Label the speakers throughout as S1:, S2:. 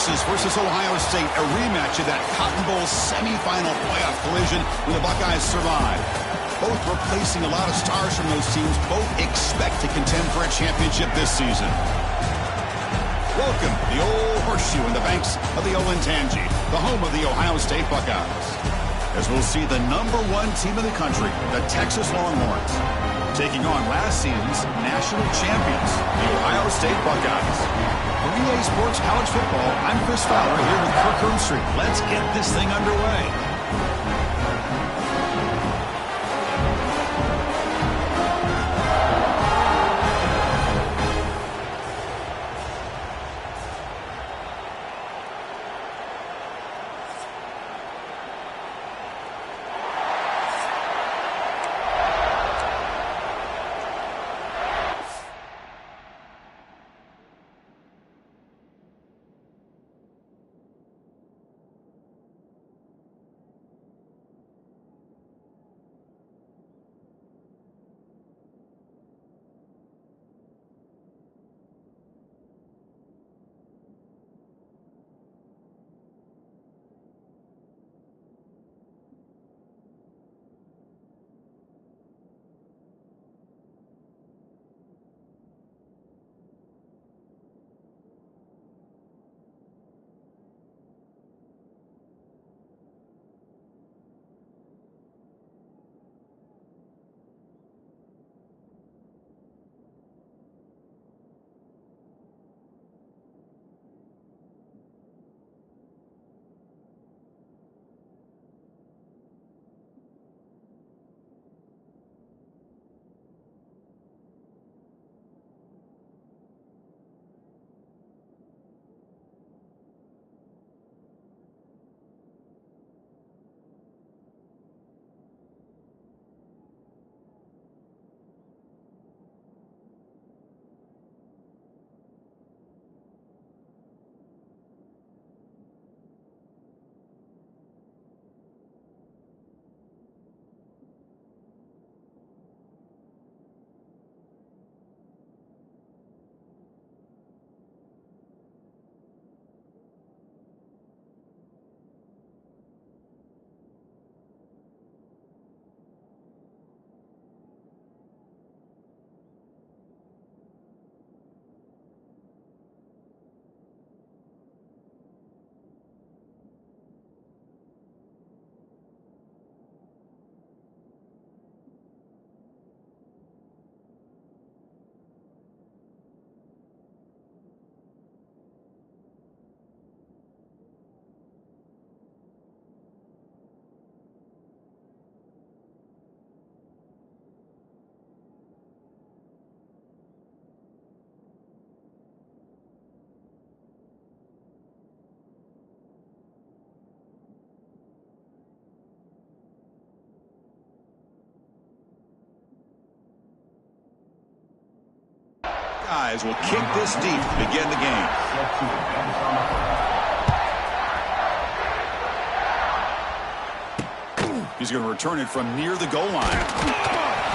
S1: Texas versus Ohio State, a rematch of that Cotton Bowl semifinal playoff collision where the Buckeyes survive. Both replacing a lot of stars from those teams. Both expect to contend for a championship this season. Welcome, the old horseshoe in the banks of the Olentangy, the home of the Ohio State Buckeyes. As we'll see the #1 team in the country, the Texas Longhorns, taking on last season's national champions, the Ohio State Buckeyes. For EA Sports College Football, I'm Chris Fowler here with Kirk Herbstreit. Let's get this thing underway. Buckeyes will kick this deep to begin the game. He's going to return it from near the goal line.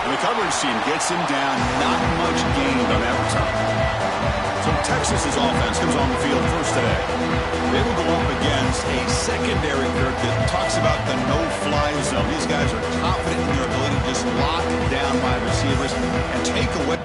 S1: And the coverage team gets him down. Not much gained on that return. So Texas's offense comes on the field first today. They will go up against a secondary group that talks about the no-fly zone. These guys are confident in their ability to just lock down wide receivers and take away.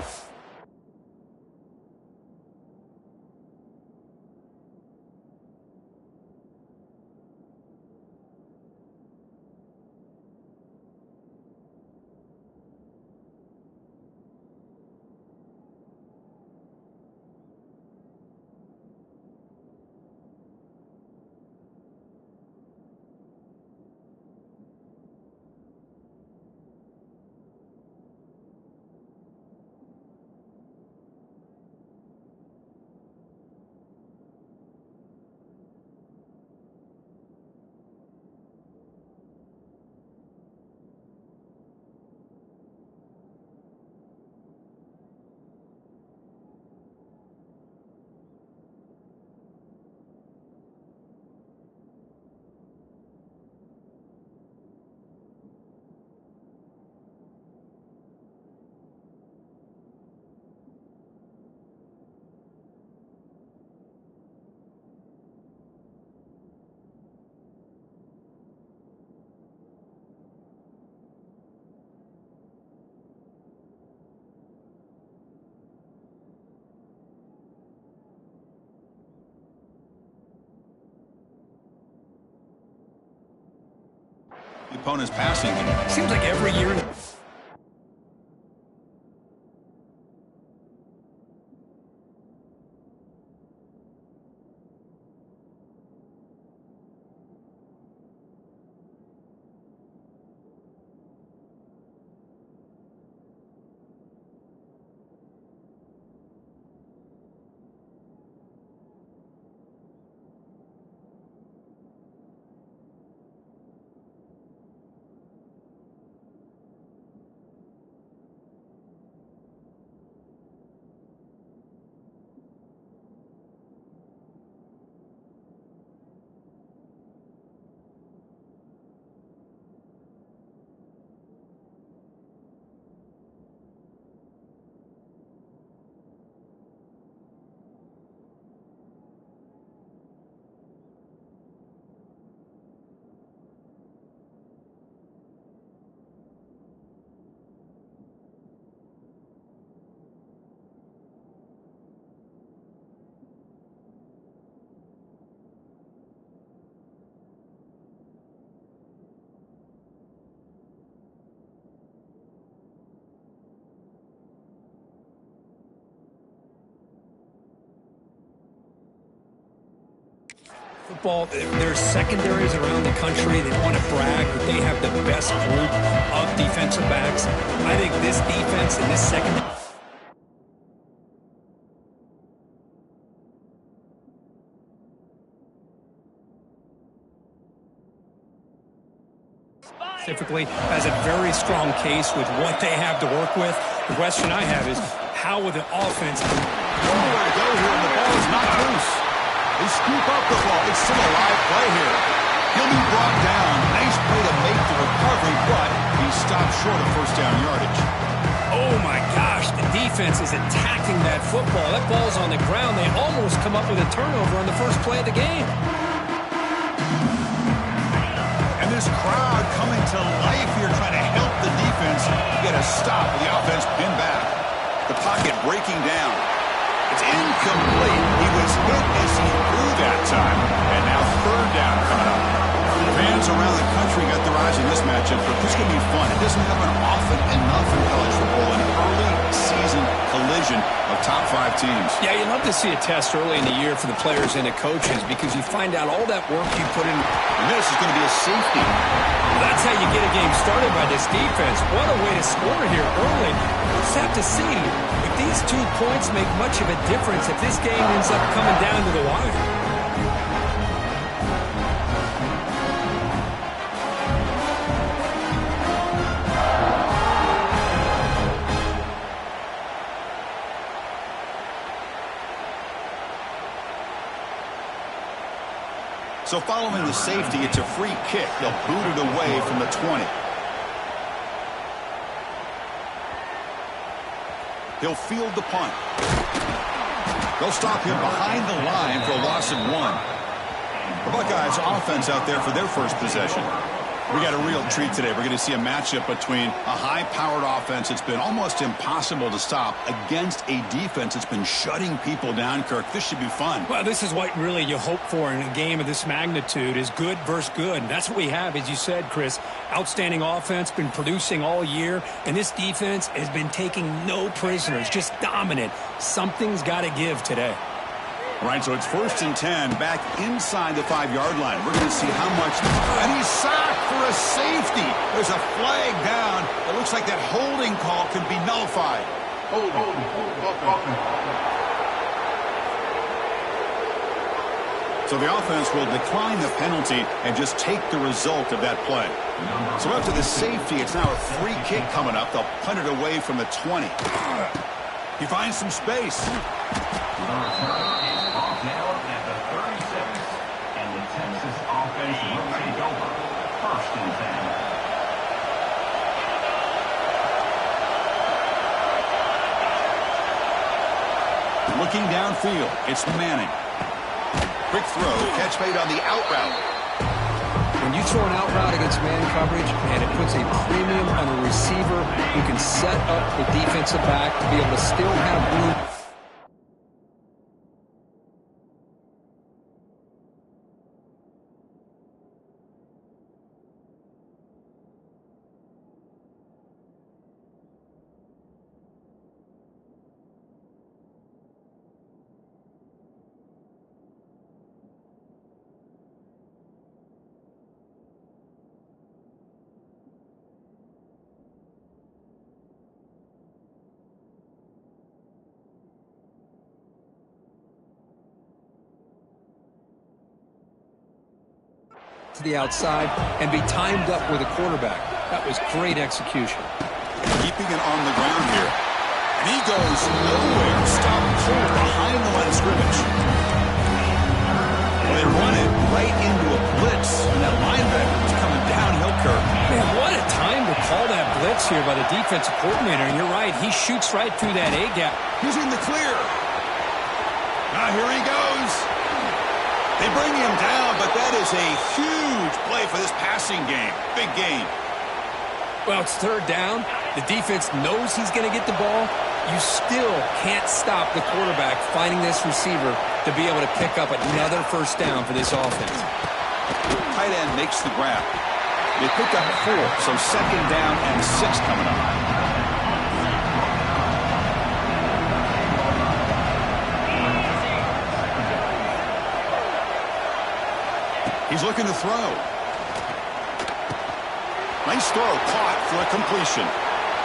S1: opponent's passing game.
S2: Seems like every year. Football, there's secondaries around the country that want to brag that they have the best group of defensive backs. I think this defense and this secondary. Specifically has a very strong case with what they have to work with. The question I have is, how will the offense...
S1: Nowhere to go here, and the ball is not loose. They scoop up the ball. It's still a live play here. He'll be brought down. Nice play to make the recovery, but he stopped short of first down yardage.
S2: Oh, my gosh. The defense is attacking that football. That ball's on the ground. They almost come up with a turnover on the first play of the game.
S1: And this crowd coming to life here, trying to help the defense get a stop with the offense pinned back. The pocket breaking down. It's incomplete. He was hit as he threw that time. And now third down coming up. Fans around the country got their eyes on this matchup, but this is going to be fun. It doesn't happen often enough in college football, an early season collision of top 5 teams.
S2: Yeah, you love to see a test early in the year for the players and the coaches because you find out all that work you put in.
S1: And this is going to be a safety.
S2: Well, that's how you get a game started by this defense. What a way to score here early. We'll just have to see if these 2 points make much of a difference if this game ends up coming down to the wire.
S1: So following the safety, it's a free kick. They'll boot it away from the 20. He'll field the punt. They'll stop him behind the line for a loss of 1. The Buckeyes offense out there for their first possession. We got a real treat today. We're going to see a matchup between a high-powered offense that's been almost impossible to stop against a defense that's been shutting people down, Kirk. This should be fun.
S2: Well, this is what really you hope for in a game of this magnitude is good versus good. And that's what we have, as you said, Chris. Outstanding offense, been producing all year. And this defense has been taking no prisoners, just dominant. Something's got to give today.
S1: All right, so it's 1st and 10, back inside the 5-yard line. We're going to see how much, and he's sacked for a safety. There's a flag down. It looks like that holding call could be nullified. So the offense will decline the penalty and just take the result of that play. So after the safety, it's now a free kick coming up. They'll punt it away from the 20. He finds some space.
S3: Down at the 37, and the Texas offense will take over. 1st and
S1: 10. Looking downfield, it's Manning. Quick throw, catch made on the out route.
S2: When you throw an out route against man coverage and it puts a premium on a receiver who can set up the defensive back to be able to still have room. to the outside and be timed up with a quarterback. That was great execution.
S1: Keeping it on the ground here. And he goes nowhere. Stop cold behind the line of scrimmage. Well, they run it right into a blitz. And that linebacker is coming downhill curve.
S2: Man, what a time to call that blitz here by the defensive coordinator. And you're right, he shoots right through that A-gap.
S1: He's in the clear. Now here he goes. They bring him down, but that is a huge play for this passing game. Big gain.
S2: Well, it's third down. The defense knows he's going to get the ball. You still can't stop the quarterback finding this receiver to be able to pick up another first down for this offense.
S1: Tight end makes the grab. They pick up 4, so second down and 6 coming up. He's looking to throw. Nice throw, caught for a completion.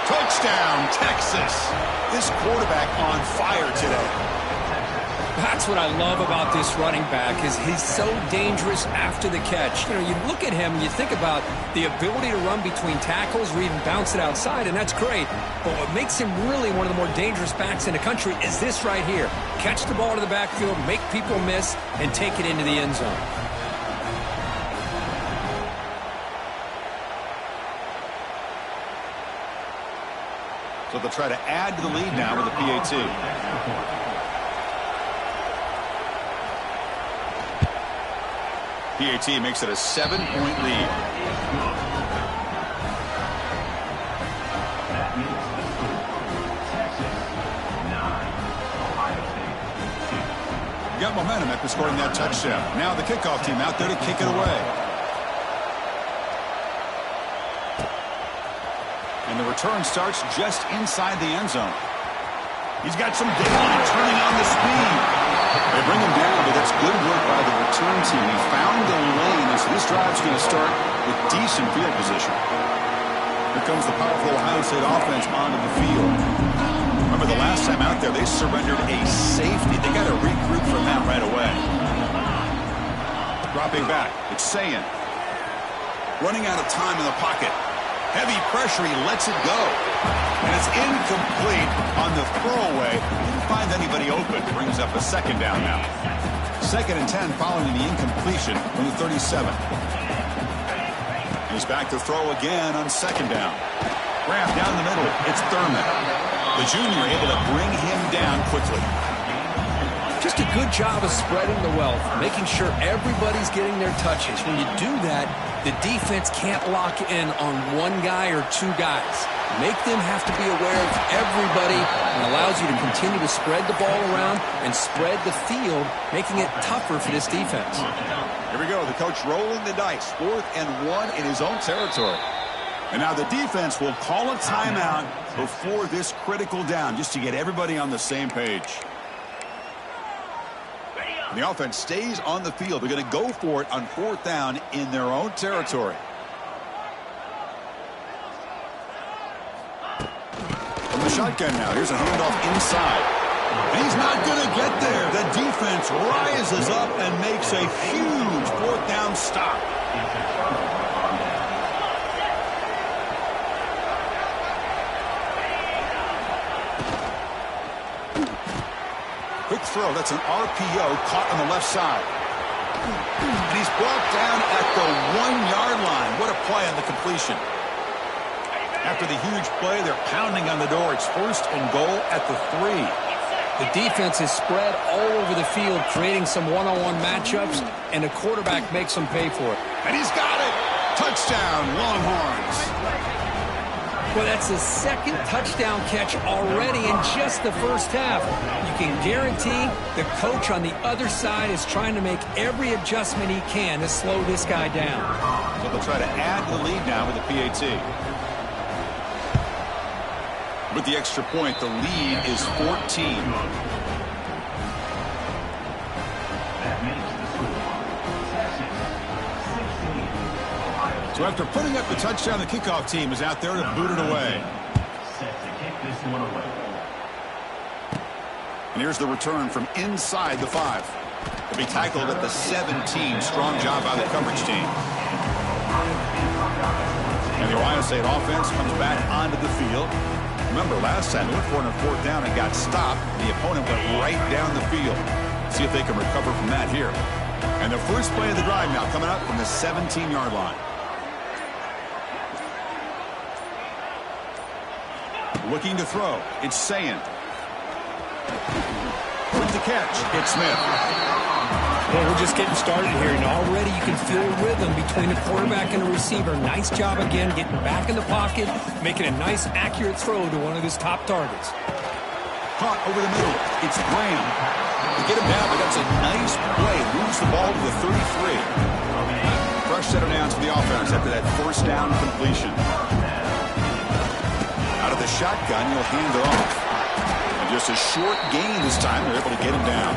S1: Touchdown, Texas. This quarterback on fire today.
S2: That's what I love about this running back is he's so dangerous after the catch. You know, you look at him and you think about the ability to run between tackles or even bounce it outside, and that's great. But what makes him really one of the more dangerous backs in the country is this right here. Catch the ball to the backfield, make people miss, and take it into the end zone.
S1: So they'll try to add to the lead now with a PAT. PAT makes it a 7-point lead. Got momentum after scoring that touchdown. Now the kickoff team out there to kick it away. And the return starts just inside the end zone. He's got some good line turning on the speed. They bring him down, but that's good work by the return team. He found the lane, and so this drive's going to start with decent field position. Here comes the powerful Ohio State offense onto the field. Remember the last time out there, they surrendered a safety. They got to regroup from that right away. Dropping back, it's Sayin. Running out of time in the pocket. Heavy pressure, he lets it go. And it's incomplete on the throwaway. Didn't find anybody open. Brings up a second down now. 2nd and 10 following the incompletion from the 37. He's back to throw again on second down. Grab down the middle. It's Thurman. The junior able to bring him down quickly.
S2: Just a good job of spreading the wealth, making sure everybody's getting their touches. When you do that, the defense can't lock in on one guy or 2 guys. Make them have to be aware of everybody and allows you to continue to spread the ball around and spread the field, making it tougher for this defense.
S1: Here we go, the coach rolling the dice. 4th and 1 in his own territory. And now the defense will call a timeout before this critical down, just to get everybody on the same page. And the offense stays on the field. They're going to go for it on 4th down in their own territory. From the shotgun now, here's a handoff inside. And he's not going to get there. The defense rises up and makes a huge 4th down stop. Quick throw. That's an RPO caught on the left side. And he's brought down at the 1-yard line. What a play on the completion. After the huge play, they're pounding on the door. It's 1st and goal at the 3.
S2: The defense is spread all over the field, creating some one-on-one matchups, and the quarterback makes them pay for it.
S1: And he's got it. Touchdown, Longhorns.
S2: Well, that's his 2nd touchdown catch already in just the first half. You can guarantee the coach on the other side is trying to make every adjustment he can to slow this guy down.
S1: So they'll try to add to the lead now with the PAT. With the extra point, the lead is 14. So after putting up the touchdown, the kickoff team is out there to boot it away.
S3: Set to kick this one away.
S1: And here's the return from inside the 5. They'll be tackled at the 17. Strong job by the coverage team. And the Ohio State offense comes back onto the field. Remember, last time they went for it on fourth down and got stopped. The opponent went right down the field. See if they can recover from that here. And the first play of the drive now coming up from the 17-yard line. Looking to throw. It's Sayin. With the catch, it's Smith.
S2: Well, we're just getting started here, and already you can feel a rhythm between the quarterback and the receiver. Nice job again getting back in the pocket, making a nice, accurate throw to one of his top targets.
S1: Caught over the middle. It's Graham. To get him down, but that's a nice play. Moves the ball to the 33. Fresh set of downs for the offense after that first down completion. Out of the shotgun, you'll hand it off. And just a short gain this time. They're able to get him down.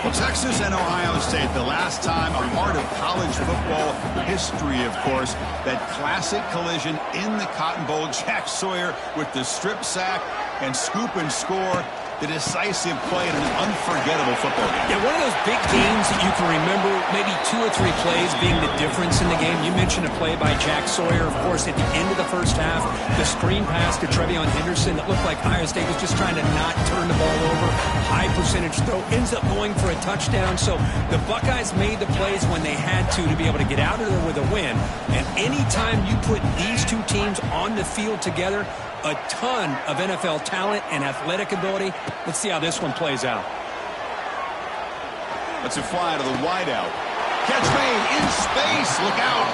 S1: Well, Texas and Ohio State, the last time a part of college football history, of course, that classic collision in the Cotton Bowl. Jack Sawyer with the strip sack and scoop and score. The decisive play in an unforgettable football game.
S2: Yeah, one of those big games that you can remember, maybe 2 or 3 plays being the difference in the game. You mentioned a play by Jack Sawyer, of course, at the end of the first half. The screen pass to Trevion Henderson that looked like Ohio State was just trying to not turn the ball over. High percentage throw, ends up going for a touchdown. So the Buckeyes made the plays when they had to be able to get out of there with a win. And anytime you put these two teams on the field together, a ton of NFL talent and athletic ability. Let's see how this one plays out.
S1: Let's fly to the wideout. Catch made in space. Look out.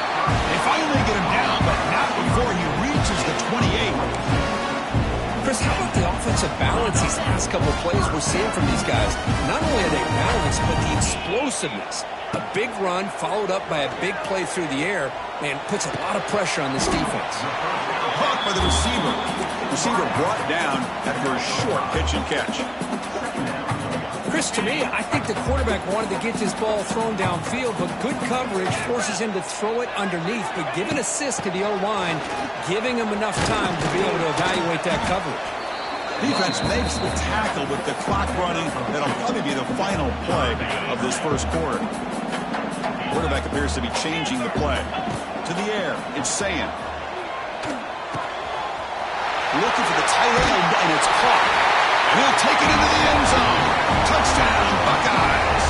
S1: They finally get him down, but not before he reaches the 28.
S2: Chris, how about the offensive balance these last couple of plays we're seeing from these guys? Not only are they balanced, but the explosiveness. A big run followed up by a big play through the air, and puts a lot of pressure on this defense.
S1: Caught by the receiver. Receiver brought down after a short pitch and catch.
S2: Chris, to me, I think the quarterback wanted to get this ball thrown downfield, but good coverage forces him to throw it underneath. But give an assist to the O-line, giving him enough time to be able to evaluate that coverage.
S1: Defense makes the tackle with the clock running. That'll probably be the final play of this first quarter. Quarterback appears to be changing the play. To the air, it's Sayin. Looking for the tight end, and it's caught. And he'll take it into the end zone. Touchdown, Buckeyes.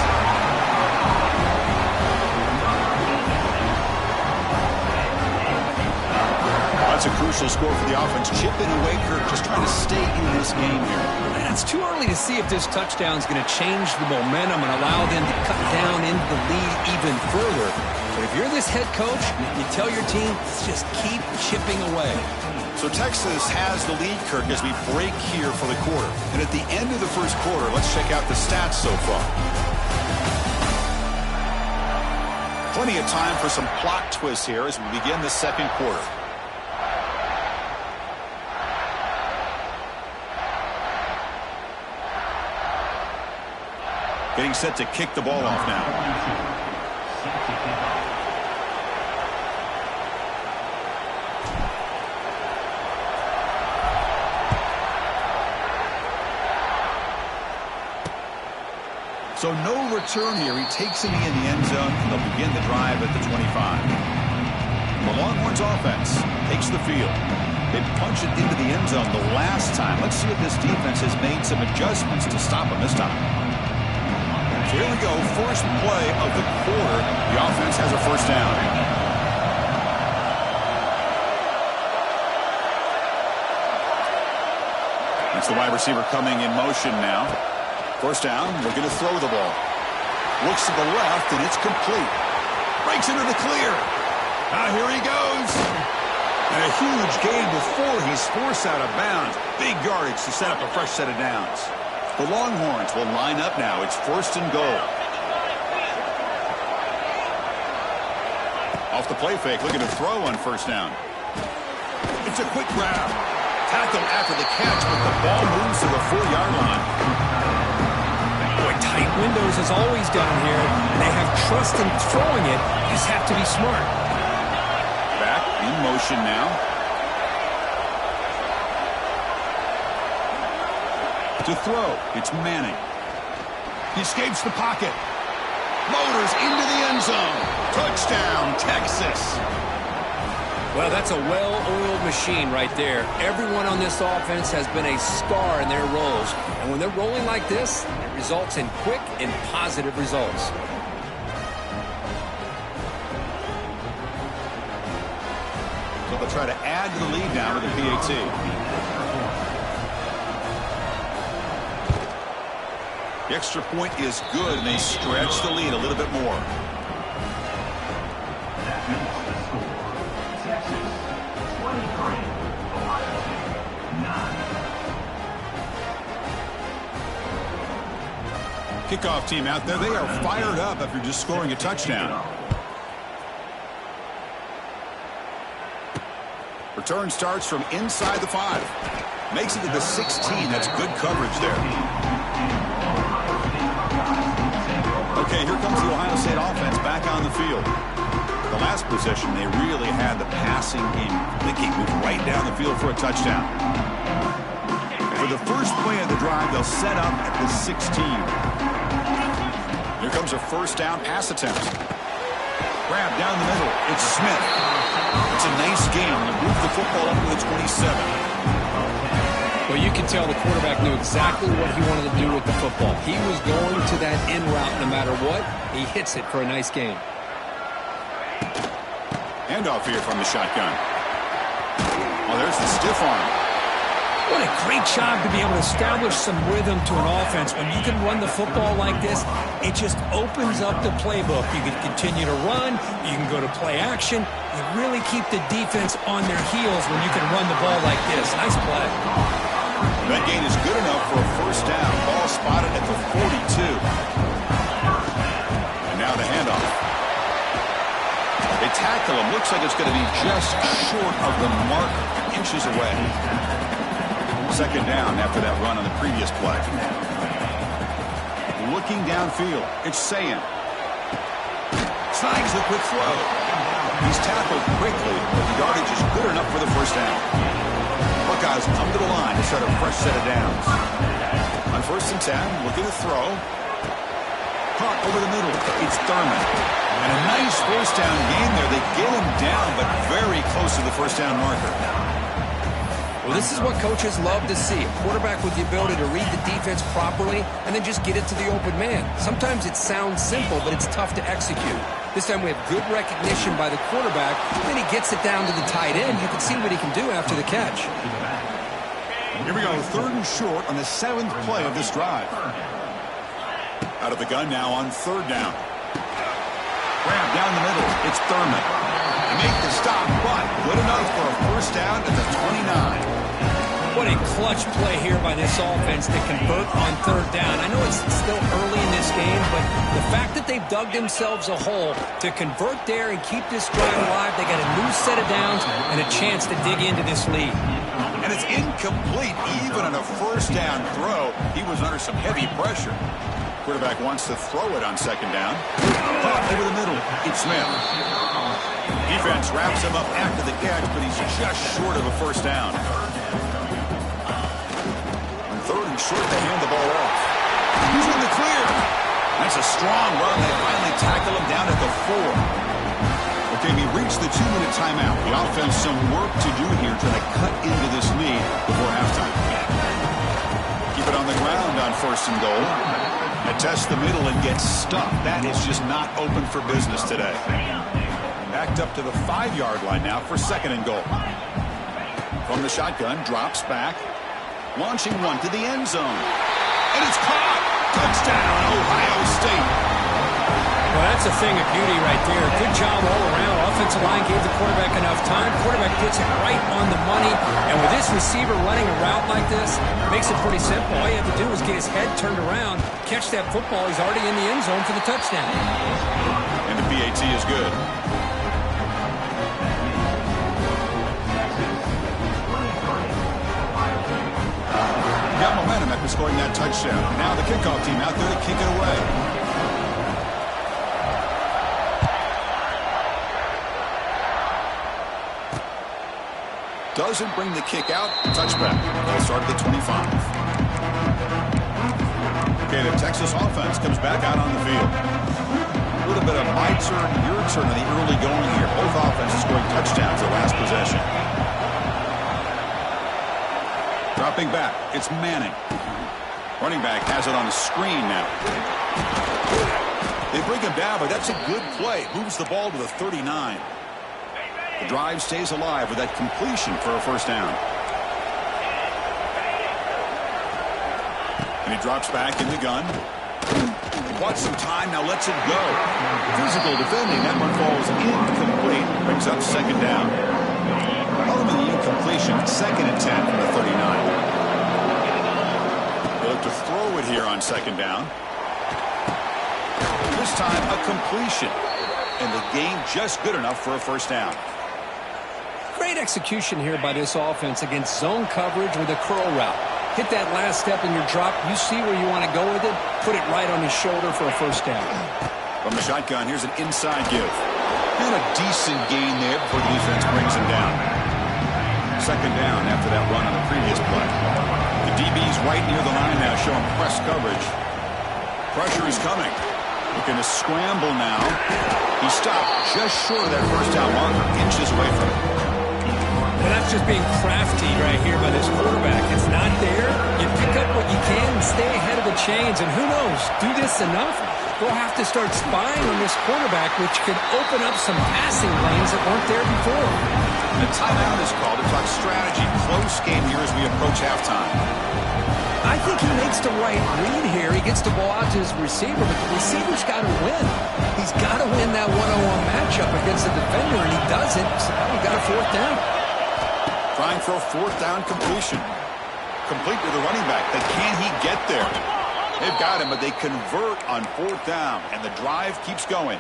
S1: That's a crucial score for the offense. Chip in away, Kirk, just trying to stay in this game here.
S2: It's too early to see if this touchdown is going to change the momentum and allow them to cut down into the lead even further. But if you're this head coach, you tell your team, just keep chipping away.
S1: So Texas has the lead, Kirk, as we break here for the quarter. And at the end of the first quarter, let's check out the stats so far. Plenty of time for some plot twists here as we begin the second quarter. Getting set to kick the ball off now. So no return here. He takes him in the end zone. They'll begin the drive at the 25. The Longhorns offense takes the field. They punched it into the end zone the last time. Let's see if this defense has made some adjustments to stop him this time. So here we go. First play of the quarter. The offense has a first down. That's the wide receiver coming in motion now. First down, looking to throw the ball. Looks to the left, and it's complete. Breaks into the clear. Here he goes. And a huge gain before he's forced out of bounds. Big yardage to set up a fresh set of downs. The Longhorns will line up now. It's first and goal. Off the play fake, looking to throw on first down. It's a quick grab. Tackle after the catch, but the ball moves to the 4-yard line.
S2: Tight windows as always down here. They have trust in throwing it. You just have to be smart.
S1: Back in motion now. To throw, it's Manning. He escapes the pocket. Motors into the end zone. Touchdown, Texas.
S4: Well, that's a well-oiled machine right there. Everyone on this offense has been a star in their roles. And when they're rolling like this, it results in quick and positive results.
S1: So they'll try to add to the lead now with the PAT. The extra point is good, and they stretch the lead a little bit more. Kickoff team out there, they are fired up after just scoring a touchdown. Return starts from inside the 5. Makes it to the 16. That's good coverage there. Okay, here comes the Ohio State offense back on the field. The last possession, they really had the passing game. They can move right down the field for a touchdown. For the first play of the drive, they'll set up at the 16. Here comes a first down pass attempt. Grab down the middle. It's Smith. It's a nice game. They move the football up to the 27.
S4: Well, you can tell the quarterback knew exactly what he wanted to do with the football. He was going to that in route no matter what. He hits it for a nice game.
S1: Handoff here from the shotgun. Well, there's the stiff arm.
S2: What a great job to be able to establish some rhythm to an offense. When you can run the football like this, it just opens up the playbook. You can continue to run. You can go to play action. You really keep the defense on their heels when you can run the ball like this. Nice play.
S1: That gain is good enough for a first down. Ball spotted at the 42. And now the handoff. They tackle him. Looks like it's going to be just short of the mark, inches away. Second down after that run on the previous play. Looking downfield, it's Sayan. Snags the quick throw. He's tackled quickly, but the yardage is good enough for the first down. Buckeyes come to the line to start a fresh set of downs. On 1st and 10, looking to throw. Caught over the middle. It's Thurman. And a nice first down gain there. They get him down, but very close to the first down marker.
S4: Well, this is what coaches love to see. A quarterback with the ability to read the defense properly and then just get it to the open man. Sometimes it sounds simple, but it's tough to execute. This time we have good recognition by the quarterback. Then he gets it down to the tight end. You can see what he can do after the catch.
S1: Here we go, 3rd and short on the 7th play of this drive. Out of the gun now on 3rd down. Grab down the middle. It's Thurman. They make the stop, but good enough for a first down at the 29.
S2: What a clutch play here by this offense to convert on 3rd down. I know it's still early in this game, but the fact that they've dug themselves a hole to convert there and keep this drive alive, they got a new set of downs and a chance to dig into this lead.
S1: And it's incomplete even on a first down throw. He was under some heavy pressure. Quarterback wants to throw it on 2nd down. Caught over the middle. It's Smith. Defense wraps him up after the catch, but he's just short of a first down. On 3rd and short, they hand the ball off. He's in the clear. That's a strong run. They finally tackle him down at the 4. Okay, we reached the 2-minute timeout. The offense some work to do here trying to cut into this lead before halftime. Keep it on the ground on 1st and goal. They test the middle and get stuck. That is just not open for business today. Backed up to the 5-yard line now for 2nd and goal. From the shotgun, drops back. Launching one to the end zone. And it's caught. Touchdown, Ohio State.
S2: Well, that's a thing of beauty right there. Good job all around. Offensive line gave the quarterback enough time. Quarterback puts it right on the money. And with this receiver running a route like this, it makes it pretty simple. All you have to do is get his head turned around, catch that football. He's already in the end zone for the touchdown.
S1: And the PAT is good. Got momentum after scoring that touchdown. Now the kickoff team out there to kick it away. Doesn't bring the kick out. Touchback. They'll start at the 25. Okay, the Texas offense comes back out on the field. little bit of my turn, your turn in the early going here. Both offenses scoring touchdowns the last possession. Dropping back, it's Manning. Running back has it on the screen now. They bring him down, but that's a good play. Moves the ball to the 39. The drive stays alive with that completion for a first down. And he drops back in the gun. Wants some time, now lets it go. Physical defending, that one falls incomplete. Brings up second down. Element of the incompletion, 2nd and 10 from the 39. They look to throw it here on second down. This time a completion. And the gain just good enough for a first down.
S2: Great execution here by this offense against zone coverage with a curl route. Hit that last step in your drop. You see where you want to go with it. Put it right on his shoulder for a first down.
S1: From the shotgun, here's an inside give. And a decent gain there before the defense brings him down. Second down after that run on the previous play. The DB's right near the line now, showing press coverage. Pressure is coming. Looking to scramble now. He stopped just short of that first down marker, inches away from it.
S2: And that's just being crafty right here by this quarterback. It's not there. You pick up what you can and stay ahead of the chains. And who knows, do this enough, we'll have to start spying on this quarterback, which could open up some passing lanes that weren't there before.
S1: The timeout is called to talk strategy. Close game here as we approach halftime.
S2: I think he makes the right read here. He gets the ball out to his receiver, but the receiver's got to win. He's got to win that one-on-one matchup against the defender, and he doesn't. So now we've got a fourth down.
S1: Trying for a fourth down completion. Complete to the running back. But can he get there? They've got him, but they convert on fourth down, and the drive keeps going.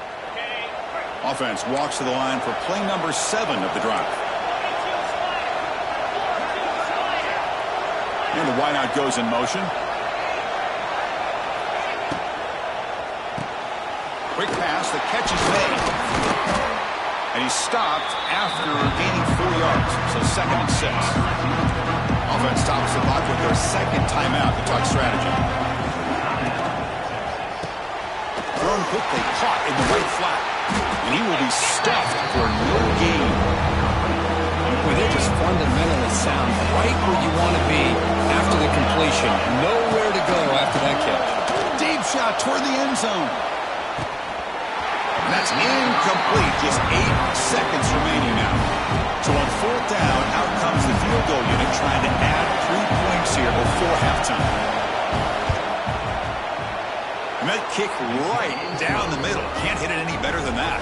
S1: Offense walks to the line for play number 7 of the drive. And the wideout goes in motion. Quick pass, the catch is made. And he's stopped after gaining 4 yards. So 2nd and 6. Offense stops the clock with their second timeout to talk strategy. Thrown quickly, caught in the right flat. And he will be stuffed for no gain.
S2: Well, they're just fundamentally sound, right where you want to be after the completion. Nowhere to go after that catch.
S1: Deep shot toward the end zone. And that's incomplete. Just 8 seconds remaining now. So on fourth down, out comes the field goal unit trying to add 3 points here before halftime. And that kick right down the middle. Can't hit it any better than that.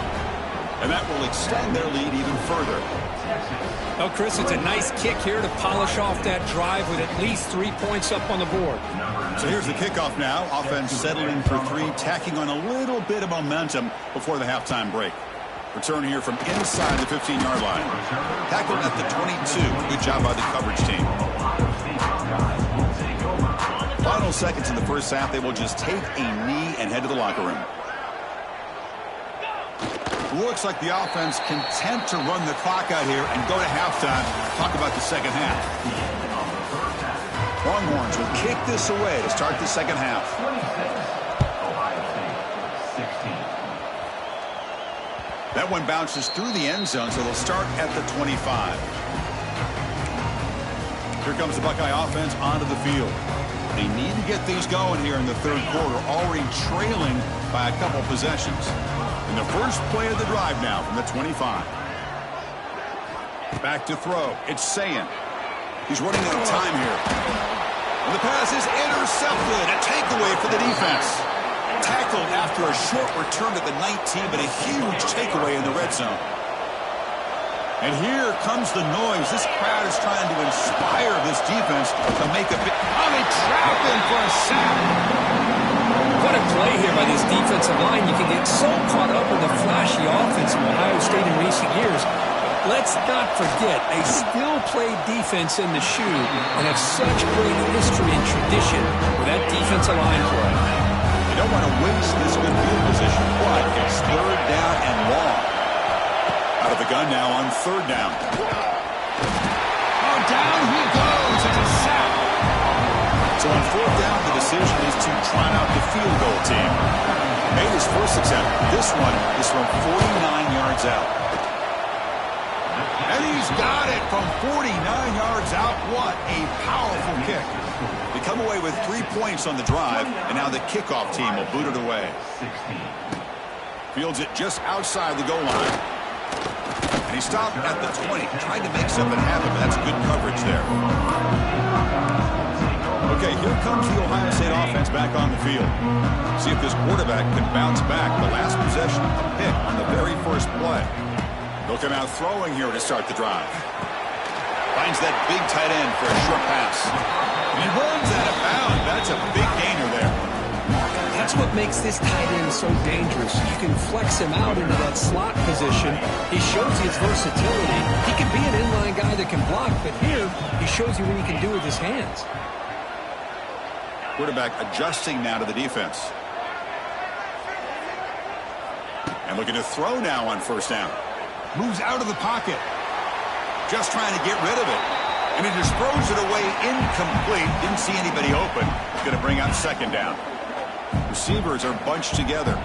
S1: And that will extend their lead even further.
S2: Oh, Chris, it's a nice kick here to polish off that drive with at least 3 points up on the board.
S1: So here's the kickoff now. Offense settling for 3, tacking on a little bit of momentum before the halftime break. Return here from inside the 15-yard line. Tackled at the 22. Good job by the coverage team. Final seconds in the first half. They will just take a knee and head to the locker room. Looks like the offense content to run the clock out here and go to halftime. Talk about the second half. Longhorns will kick this away to start the second half. That one bounces through the end zone, so they'll start at the 25. Here comes the Buckeye offense onto the field. They need to get things going here in the third quarter, already trailing by a couple possessions. In the first play of the drive now from the 25. Back to throw. It's Sayin. He's running out of time here. And the pass is intercepted. A takeaway for the defense. Tackled after a short return to the 19, but a huge takeaway in the red zone. And here comes the noise. This crowd is trying to inspire this defense to make a big... Oh, they trap him for a sack.
S2: What a play here by this defensive line. You can get so caught up in the flashy offense of Ohio State in recent years. Let's not forget, they still play defense in the shoe and have such great history and tradition with that defensive line play.
S1: You don't want to waste this good field position, but it's third down and long. Out of the gun now on third down. Oh, down he goes. It's a sack. So on fourth down, the decision is to try out the field goal team. Made his first attempt. This one is from 49 yards out. And he's got it from 49 yards out. What a powerful kick. They come away with 3 points on the drive, and now the kickoff team will boot it away. Fields it just outside the goal line. And he stopped at the 20, trying to make something happen, but that's good coverage there. Okay, here comes the Ohio State offense back on the field. See if this quarterback can bounce back. The last possession, a pick on the very first play. They'll come out throwing here to start the drive. Finds that big tight end for a short pass. And he runs out of bounds. That's a big gainer there.
S2: That's what makes this tight end so dangerous. You can flex him out into that slot position. He shows his versatility. He can be an inline guy that can block, but here he shows you what he can do with his hands.
S1: Quarterback adjusting now to the defense. And looking to throw now on first down. Moves out of the pocket. Just trying to get rid of it. And he just throws it away incomplete. Didn't see anybody open. Going to bring up second down. Receivers are bunched together.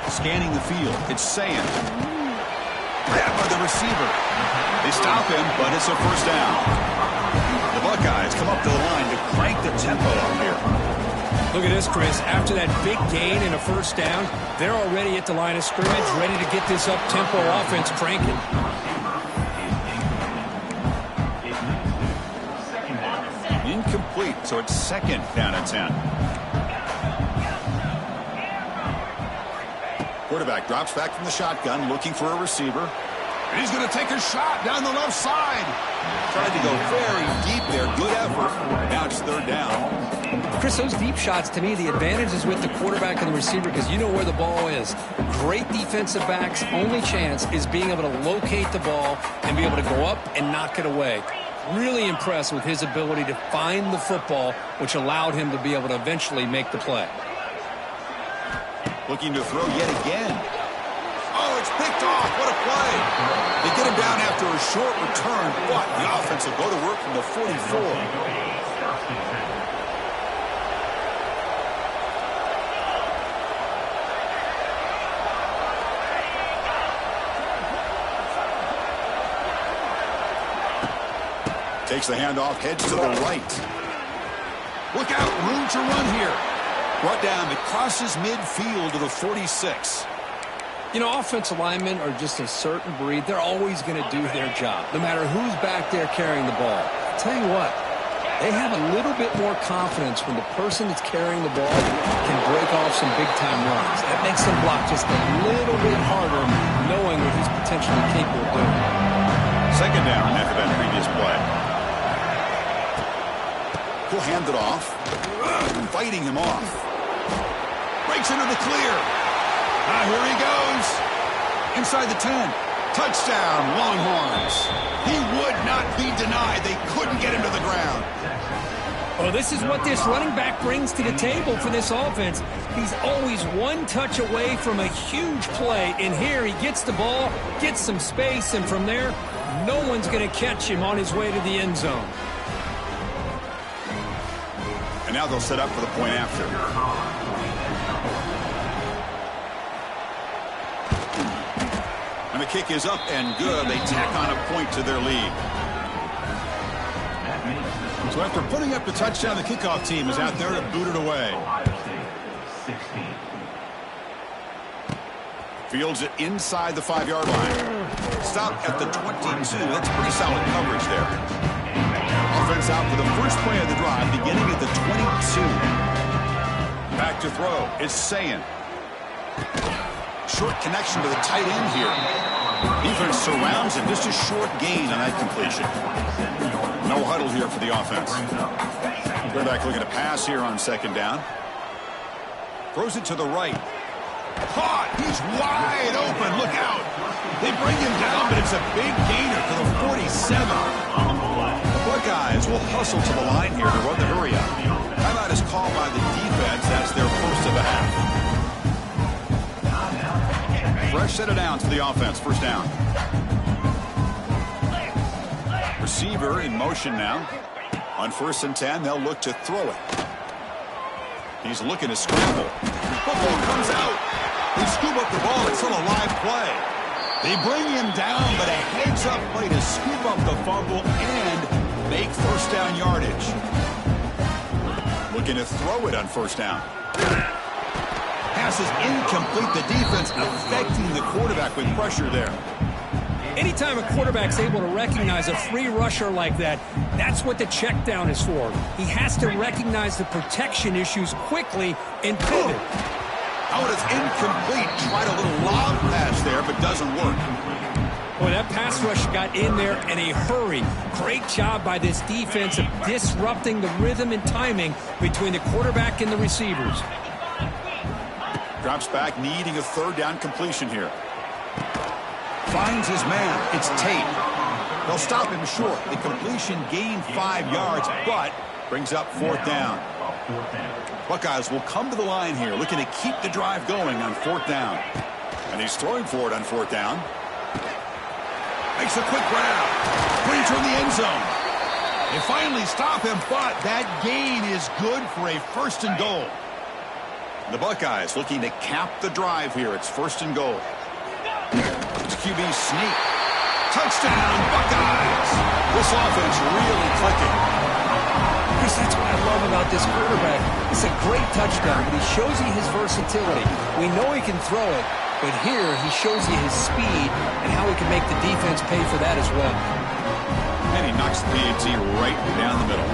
S1: Scanning the field. It's Sayin. Grab by the receiver. They stop him, but it's a first down. The Buckeyes come up to the line to crank the tempo up here.
S2: Look at this, Chris. After that big gain and a first down, they're already at the line of scrimmage, ready to get this up-tempo offense cranking.
S1: Incomplete, so it's second down at 10. Quarterback drops back from the shotgun, looking for a receiver. And he's going to take a shot down the left side. Tried to go very deep there. Good effort. Now it's third down.
S2: Chris, those deep shots, to me, the advantage is with the quarterback and the receiver because you know where the ball is. Great defensive backs' only chance is being able to locate the ball and be able to go up and knock it away. Really impressed with his ability to find the football, which allowed him to be able to eventually make the play.
S1: Looking to throw yet again. Oh, it's picked off. What a play. They get him down after a short return, but the offense will go to work from the 44. Takes the handoff, heads to the right. Look out, room to run here. Brought down, it crosses midfield to the 46.
S2: You know, offensive linemen are just a certain breed. They're always going to do their job, no matter who's back there carrying the ball. I'll tell you what, they have a little bit more confidence when the person that's carrying the ball can break off some big-time runs. That makes them block just a little bit harder, knowing what he's potentially capable of doing.
S1: Second down after that previous play. He'll hand it off. Fighting him off. Breaks into the clear. Here he goes. Inside the 10. Touchdown, Longhorns. He would not be denied. They couldn't get him to the ground.
S2: Well, this is what this running back brings to the table for this offense. He's always one touch away from a huge play. And here he gets the ball, gets some space, and from there, no one's going to catch him on his way to the end zone.
S1: And now they'll set up for the point after. And the kick is up and good. They tack on a point to their lead. So after putting up the touchdown, the kickoff team is out there to boot it away. Fields it inside the 5-yard line. Stop at the 22. That's pretty solid coverage there. Offense out for the first play of the drive, beginning at the 22. Back to throw. It's Sayin. Short connection to the tight end here. Defense surrounds him. Just a short gain on that completion. No huddle here for the offense. Quarterback looking to pass here on second down. Throws it to the right. Caught. He's wide open. Look out. They bring him down, but it's a big gainer to the 47. The Buckeyes will hustle to the line here to run the hurry up. Timeout is called by the defense. That's their first of the half. Fresh set of downs for the offense. First down. Receiver in motion now. On 1st and 10, they'll look to throw it. He's looking to scramble. Football comes out. They scoop up the ball. It's still a live play. They bring him down, but a heads-up play to scoop up the fumble and make first down yardage. Looking to throw it on first down. Pass is incomplete. The defense affecting the quarterback with pressure there.
S2: Anytime a quarterback's able to recognize a free rusher like that, that's what the check down is for. He has to recognize the protection issues quickly and pivot.
S1: Oh, it is incomplete. Tried a little lob pass there, but doesn't work.
S2: Boy, that pass rush got in there in a hurry. Great job by this defense of disrupting the rhythm and timing between the quarterback and the receivers.
S1: Drops back, needing a third down completion here. Finds his man. It's Tate. They'll stop him short. The completion gained 5 yards, but brings up fourth down. Buckeyes will come to the line here, looking to keep the drive going on fourth down. And he's throwing for it on fourth down. Makes a quick grab. Brings her in the end zone. They finally stop him, but that gain is good for a first and goal. The Buckeyes looking to cap the drive here. It's first and goal. It's QB sneak. Touchdown, Buckeyes. This offense really clicking.
S2: Chris, that's what I love about this quarterback. It's a great touchdown, but he shows you his versatility. We know he can throw it, but here he shows you his speed and how he can make the defense pay for that as well.
S1: And he knocks the PAT right down the middle.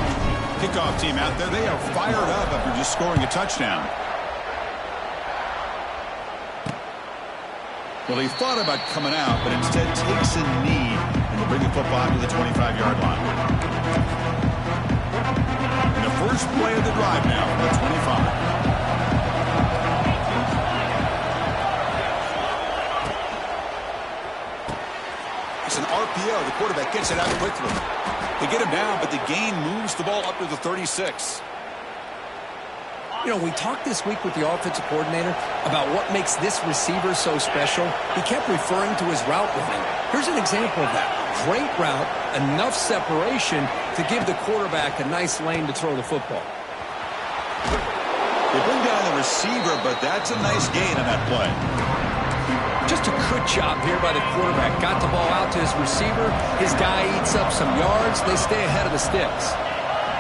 S1: Kickoff team out there, they are fired up after just scoring a touchdown. Well, he thought about coming out, but instead takes a knee and will bring the football to the 25-yard line. And the first play of the drive now from the 25. It's an RPO. The quarterback gets it out quickly. They get him down, but the gain moves the ball up to the 36.
S4: You know, we talked this week with the offensive coordinator about what makes this receiver so special. He kept referring to his route running. Here's an example of that. Great route, enough separation to give the quarterback a nice lane to throw the football.
S1: They bring down the receiver, but that's a nice gain on that play.
S4: Just a good job here by the quarterback. Got the ball out to his receiver. His guy eats up some yards. They stay ahead of the sticks.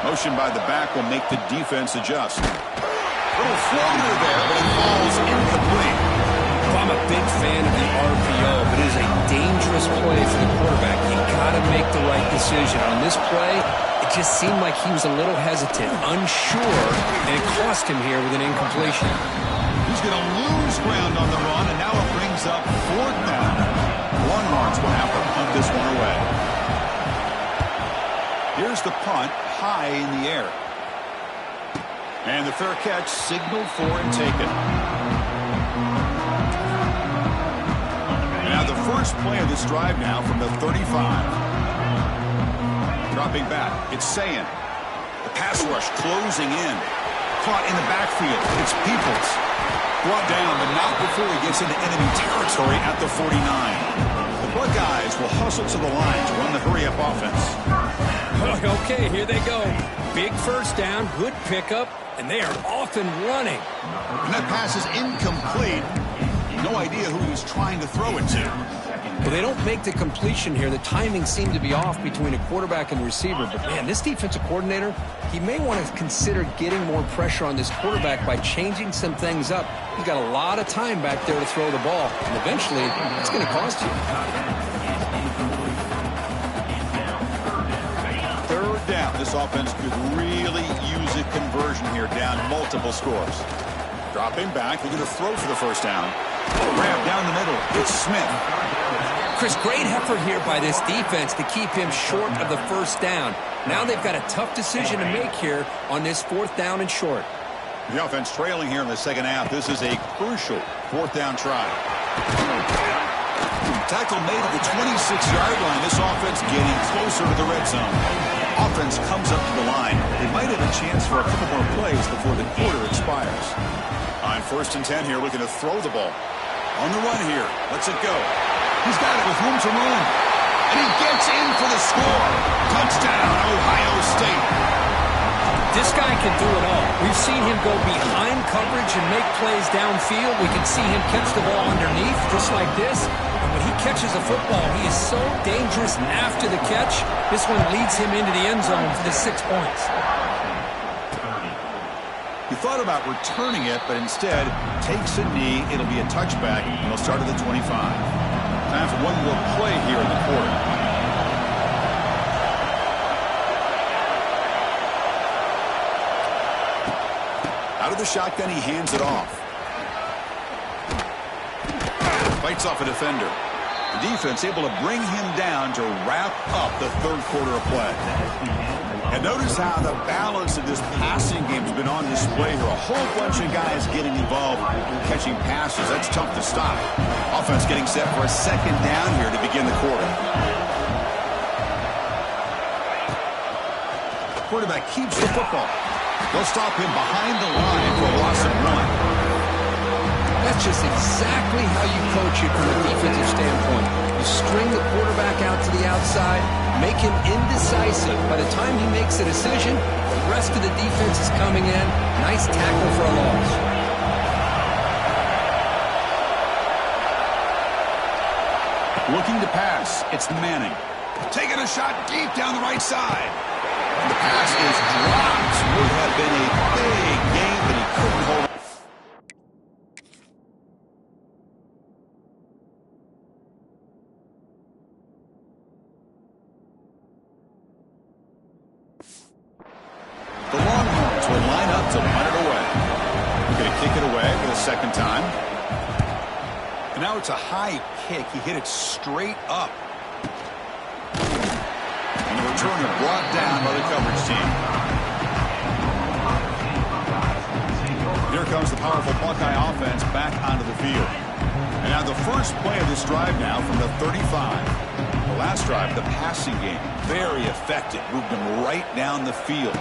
S1: Motion by the back will make the defense adjust. Little floater there, but it falls incomplete.
S4: Well, I'm a big fan of the RPO, but it is a dangerous play for the quarterback. You got to make the right decision. On this play, it just seemed like he was a little hesitant, unsure, and it cost him here with an incompletion.
S1: He's going to lose ground on the run, and now it brings up fourth down. Longhorns will have to punt this one away. Here's the punt, high in the air. And the fair catch signaled for and taken. Now the first play of this drive now from the 35. Dropping back, it's Sayin. The pass rush closing in. Caught in the backfield, it's Peoples. Brought down, but not before he gets into enemy territory at the 49. The Buckeyes will hustle to the line to run the hurry-up offense.
S2: Okay, here they go. Big first down, good pickup, and they are off and running.
S1: And that pass is incomplete. No idea who he was trying to throw it to.
S4: Well, they don't make the completion here. The timing seemed to be off between a quarterback and the receiver. But, man, this defensive coordinator, he may want to consider getting more pressure on this quarterback by changing some things up. He's got a lot of time back there to throw the ball. And eventually, it's going to cost you.
S1: Third down. This offense could really use a conversion here, down multiple scores. Dropping back, looking to throw for the first down. Grab down the middle. It's Smith.
S4: Chris, great effort here by this defense to keep him short of the first down. Now they've got a tough decision to make here on this fourth down and short.
S1: The offense trailing here in the second half. This is a crucial fourth down try. Tackle made at the 26-yard line. This offense getting closer to the red zone. Offense comes up to the line. They might have a chance for a couple more plays before the quarter expires. On first and 10 here, looking to throw the ball. On the run here. Lets it go. He's got it with room to run. And he gets in for the score. Touchdown, Ohio State.
S2: This guy can do it all. We've seen him go behind coverage and make plays downfield. We can see him catch the ball underneath, just like this. And when he catches a football, he is so dangerous after the catch. This one leads him into the end zone for the 6 points.
S1: He thought about returning it, but instead takes a knee. It'll be a touchback, and he'll start at the 25. Time for one more play here in the quarter. Out of the shotgun, he hands it off. Fights off a defender. The defense able to bring him down to wrap up the third quarter of play. And notice how the balance of this passing game has been on display here. A whole bunch of guys getting involved catching passes. That's tough to stop. Offense getting set for a second down here to begin the quarter. Quarterback keeps the football. They'll stop him behind the line for a loss of 1.
S4: That's just exactly how you coach it from a defensive standpoint. You string the quarterback out to the outside, make him indecisive. By the time he makes a decision, the rest of the defense is coming in. Nice tackle for a loss.
S1: Looking to pass. It's Manning. Taking a shot deep down the right side. And the pass is dropped. Would have been a big game, but he couldn't hold it. The Longhorns will line up to punt it away. We're going to kick it away for the second time. And now it's a high kick. He hit it straight up. And the returner brought down by the coverage team. Here comes the powerful Buckeye offense back onto the field. And now the first play of this drive now from the 35. The last drive, the passing game, very effective. Moved them right down the field.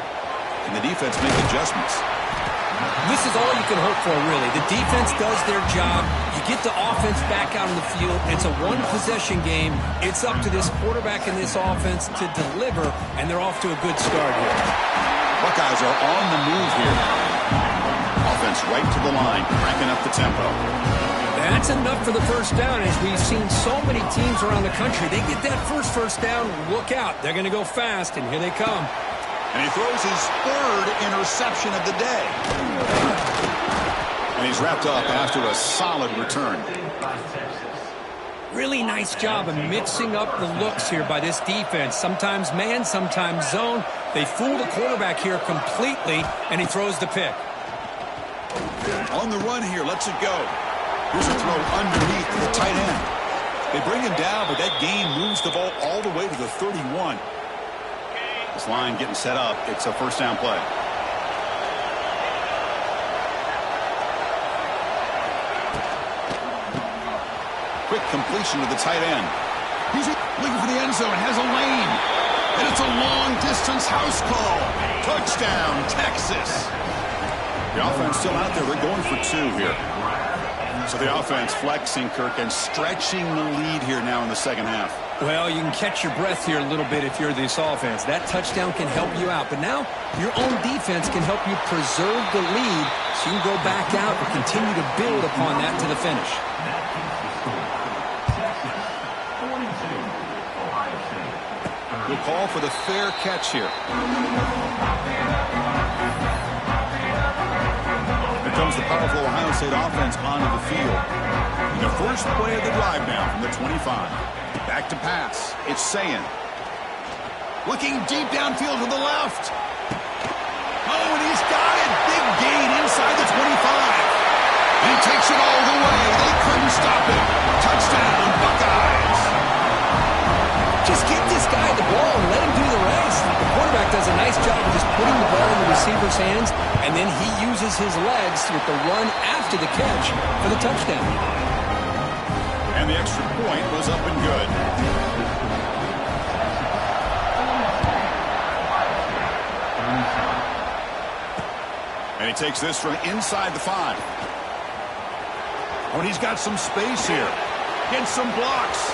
S1: And the defense make adjustments.
S2: This is all you can hope for, really. The defense does their job. You get the offense back out on the field. It's a one-possession game. It's up to this quarterback and this offense to deliver, and they're off to a good start here.
S1: Buckeyes are on the move here. Offense right to the line, cranking up the tempo.
S2: That's enough for the first down, as we've seen so many teams around the country. They get that first down, look out. They're going to go fast, and here they come.
S1: And he throws his third interception of the day. And he's wrapped up after a solid return.
S2: Really nice job of mixing up the looks here by this defense. Sometimes man, sometimes zone. They fool the quarterback here completely, and he throws the pick.
S1: On the run here, lets it go. Here's a throw underneath the tight end. They bring him down, but that gain moves the ball all the way to the 31. This line getting set up. It's a first down play. Quick completion to the tight end. He's looking for the end zone. Has a lane. And it's a long-distance house call. Touchdown, Texas. The offense still out there. They're going for 2 here. So the offense flexing, Kirk, and stretching the lead here now in the second half.
S2: Well, you can catch your breath here a little bit if you're this offense. That touchdown can help you out. But now your own defense can help you preserve the lead so you can go back out and continue to build upon that to the finish.
S1: We'll call for the fair catch here. Here comes the powerful Ohio State offense onto the field. In the first play of the drive now from the 25. Back to pass. It's Sayin. Looking deep downfield to the left. Oh, and he's got it. Big gain inside the 25. And he takes it all the way. They couldn't stop it. Touchdown, Buckeyes.
S2: Just give this guy the ball and let him do the rest. The quarterback does a nice job of just putting the ball in the receiver's hands, and then he uses his legs with the run after the catch for the touchdown.
S1: And the extra point was up and good. And he takes this from inside the 5. Oh, and he's got some space here. Gets some blocks.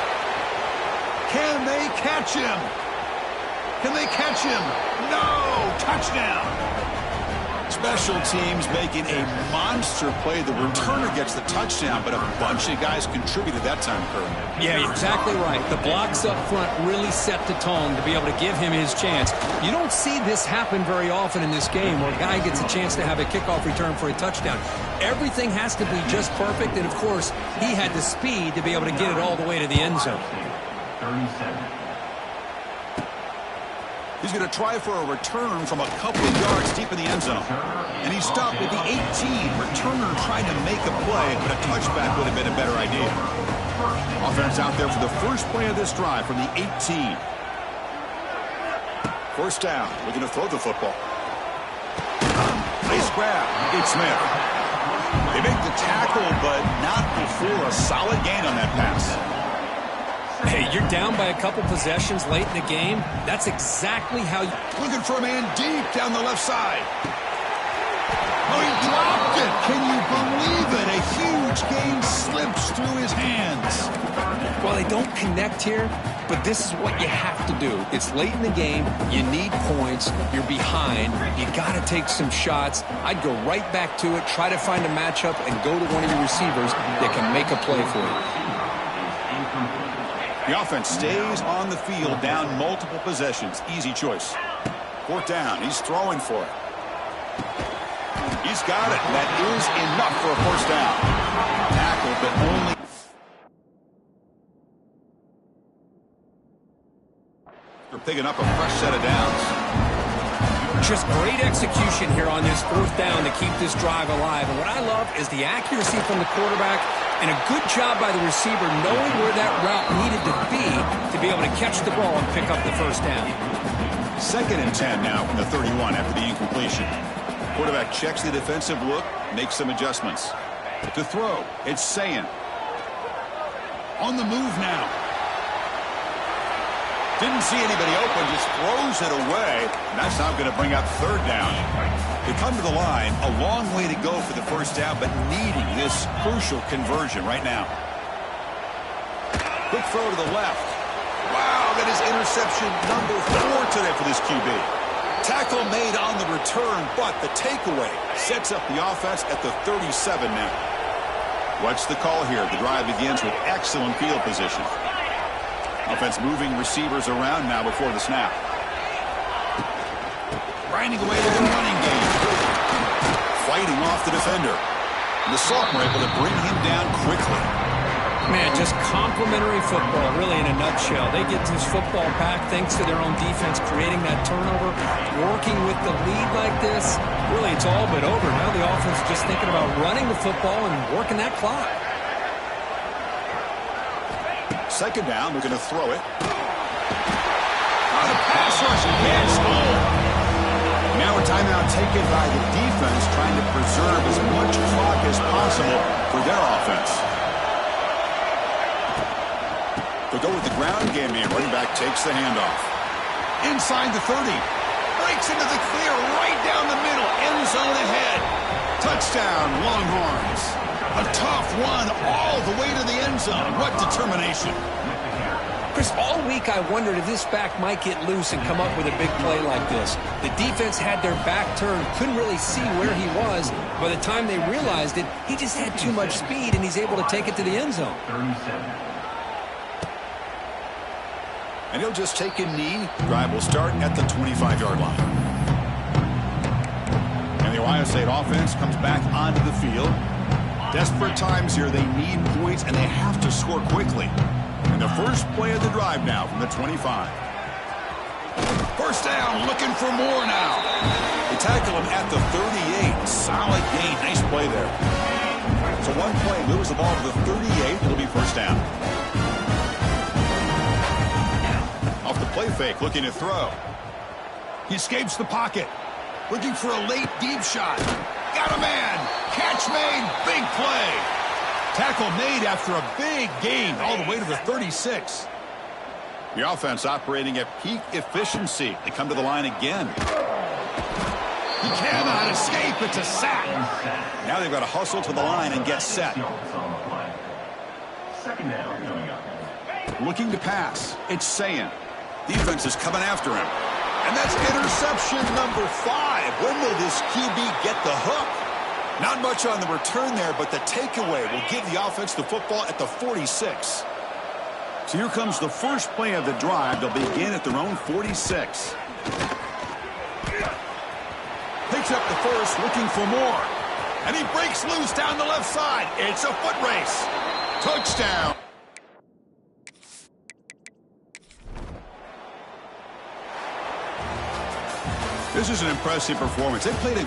S1: Can they catch him? Can they catch him? No! Touchdown! Special teams making a monster play. The returner gets the touchdown, but a bunch of guys contributed that time, Kurt.
S2: Yeah, you're exactly right. The blocks up front really set the tone to be able to give him his chance. You don't see this happen very often in this game where a guy gets a chance to have a kickoff return for a touchdown. Everything has to be just perfect, and of course, he had the speed to be able to get it all the way to the end zone.
S3: 37.
S1: He's going to try for a return from a couple of yards deep in the end zone. And he stopped at the 18. Returner trying to make a play, but a touchback would have been a better idea. Offense out there for the first play of this drive from the 18. First down. Looking to throw the football. Nice grab. It's Smith. They make the tackle, but not before a solid gain on that pass.
S2: Hey, you're down by a couple possessions late in the game. That's exactly how you...
S1: Looking for a man deep down the left side. Oh, he dropped it. Can you believe it? A huge gain slips through his hands.
S2: Well, they don't connect here, but this is what you have to do. It's late in the game. You need points. You're behind. You got to take some shots. I'd go right back to it, try to find a matchup, and go to one of your receivers that can make a play for you.
S1: The offense stays on the field, down multiple possessions. Easy choice. Fourth down. He's throwing for it. He's got it. That is enough for a first down. Tackle, but only... They're picking up a fresh set of downs.
S2: Just great execution here on this fourth down to keep this drive alive. And what I love is the accuracy from the quarterback and a good job by the receiver knowing where that route needed to be able to catch the ball and pick up the first down.
S1: 2nd and 10 now from the 31 after the incompletion. Quarterback checks the defensive look, makes some adjustments. To throw, it's Sayin. On the move now. Didn't see anybody open, just throws it away. And that's now going to bring up third down. They come to the line, a long way to go for the first down, but needing this crucial conversion right now. Quick throw to the left. Wow, that is interception number 4 today for this QB. Tackle made on the return, but the takeaway sets up the offense at the 37 now. What's the call here? The drive begins with excellent field position. Offense moving receivers around now before the snap. Grinding away to the running game. Fighting off the defender. And the sophomore able to bring him down quickly.
S2: Man, just complimentary football, really, in a nutshell. They get this football back thanks to their own defense, creating that turnover, working with the lead like this. Really, it's all but over. Now the offense is just thinking about running the football and working that clock.
S1: 2nd down, they're going to throw it. On a pass rush, can't score. Now a timeout taken by the defense, trying to preserve as much clock as possible for their offense. They'll go with the ground game here. Running back takes the handoff. Inside the 30. Breaks into the clear right down the middle. End zone ahead. Touchdown, Longhorns. A tough one all the way to the end zone. What determination.
S2: Chris, all week I wondered if this back might get loose and come up with a big play like this. The defense had their back turned, couldn't really see where he was. By the time they realized it, he just had too much speed, and he's able to take it to the end zone.
S3: 37.
S1: And he'll just take a knee. Drive will start at the 25-yard line. And the Ohio State offense comes back onto the field. Desperate times here. They need points, and they have to score quickly. And the first play of the drive now from the 25. First down, looking for more now. They tackle him at the 38. Solid gain. Nice play there. So one play moves the ball to the 38. It'll be first down. Off the play fake, looking to throw. He escapes the pocket. Looking for a late deep shot. Got a man. Catch made. Big play. Tackle made after a big gain all the way to the 36. The offense operating at peak efficiency. They come to the line again. He cannot escape. It's a sack. Now they've got to hustle to the line and get set.
S3: 2nd down coming up.
S1: Looking to pass. It's Sayin. Defense is coming after him. And that's interception number 5. When will this QB get the hook? Not much on the return there, but the takeaway will give the offense the football at the 46. So here comes the first play of the drive. They'll begin at their own 46. Picks up the first, looking for more. And he breaks loose down the left side. It's a foot race. Touchdown. This is an impressive performance. They played a